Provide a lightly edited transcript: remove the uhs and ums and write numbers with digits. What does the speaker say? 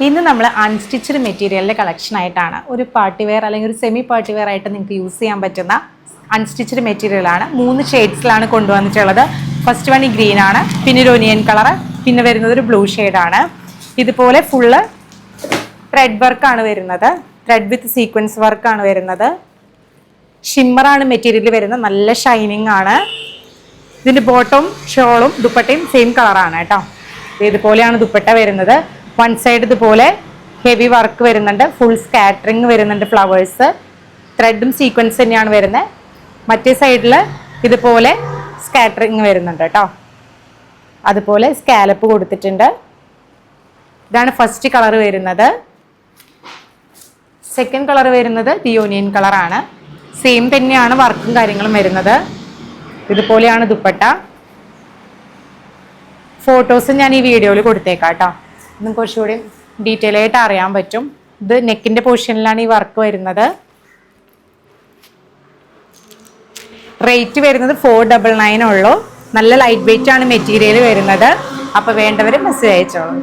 ഇന്ന് നമ്മൾ അൺസ്റ്റിച്ചഡ് മെറ്റീരിയലിൻ്റെ കളക്ഷൻ ആയിട്ടാണ് ഒരു പാർട്ടി വെയർ അല്ലെങ്കിൽ ഒരു സെമി പാർട്ടി വെയർ ആയിട്ട് നിങ്ങൾക്ക് യൂസ് ചെയ്യാൻ പറ്റുന്ന അൺസ്റ്റിച്ചഡ് മെറ്റീരിയലാണ് 3 ഷെയ്ഡ്സിലാണ് കൊണ്ടുവന്നിട്ടുള്ളത്. ഫസ്റ്റ് വൺ ഈ ഗ്രീൻ ആണ്, പിന്നെ ഒരു ഒനിയൻ കളർ, പിന്നെ വരുന്നത് ഒരു ബ്ലൂ ഷെയ്ഡാണ്. ഇതുപോലെ ഫുള്ള് ത്രെഡ് വർക്കാണ് വരുന്നത്, ത്രെഡ് വിത്ത് സീക്വൻസ് വർക്കാണ് വരുന്നത്. ഷിമ്മറാണ് മെറ്റീരിയൽ വരുന്നത്, നല്ല ഷൈനിങ് ആണ്. ഇതിൻ്റെ ബോട്ടവും ഷോളും ദുപ്പട്ടയും സെയിം കളറാണ് കേട്ടോ. ഇതുപോലെയാണ് ദുപ്പട്ട വരുന്നത്. വൺ സൈഡ് ഇതുപോലെ ഹെവി വർക്ക് വരുന്നുണ്ട്, ഫുൾ സ്കാറ്ററിങ് വരുന്നുണ്ട്, ഫ്ലവേഴ്സ് ത്രെഡും സീക്വൻസ് തന്നെയാണ് വരുന്നത്. മറ്റേ സൈഡിൽ ഇതുപോലെ സ്കാറ്ററിങ് വരുന്നുണ്ട് കേട്ടോ. അതുപോലെ സ്കാലപ്പ് കൊടുത്തിട്ടുണ്ട്. ഇതാണ് ഫസ്റ്റ് കളർ വരുന്നത്. സെക്കൻഡ് കളർ വരുന്നത് യോനിയൻ കളറാണ്. സെയിം തന്നെയാണ് വർക്കും കാര്യങ്ങളും വരുന്നത്. ഇതുപോലെയാണ് ദുപ്പട്ട. ഫോട്ടോസ് ഞാൻ ഈ വീഡിയോയിൽ കൊടുത്തേക്കാം കേട്ടോ, നിങ്ങൾക്ക് കുറച്ചുകൂടി ഡീറ്റെയിൽ ആയിട്ട് അറിയാൻ പറ്റും. ഇത് നെക്കിൻ്റെ പോർഷനിലാണ് ഈ വർക്ക് വരുന്നത്. റേറ്റ് വരുന്നത് 499 ഉള്ളൂ. നല്ല ലൈറ്റ് വെയിറ്റ് ആണ് മെറ്റീരിയൽ വരുന്നത്. അപ്പോൾ വേണ്ടവർ മെസ്സേജ് അയച്ചോളൂ.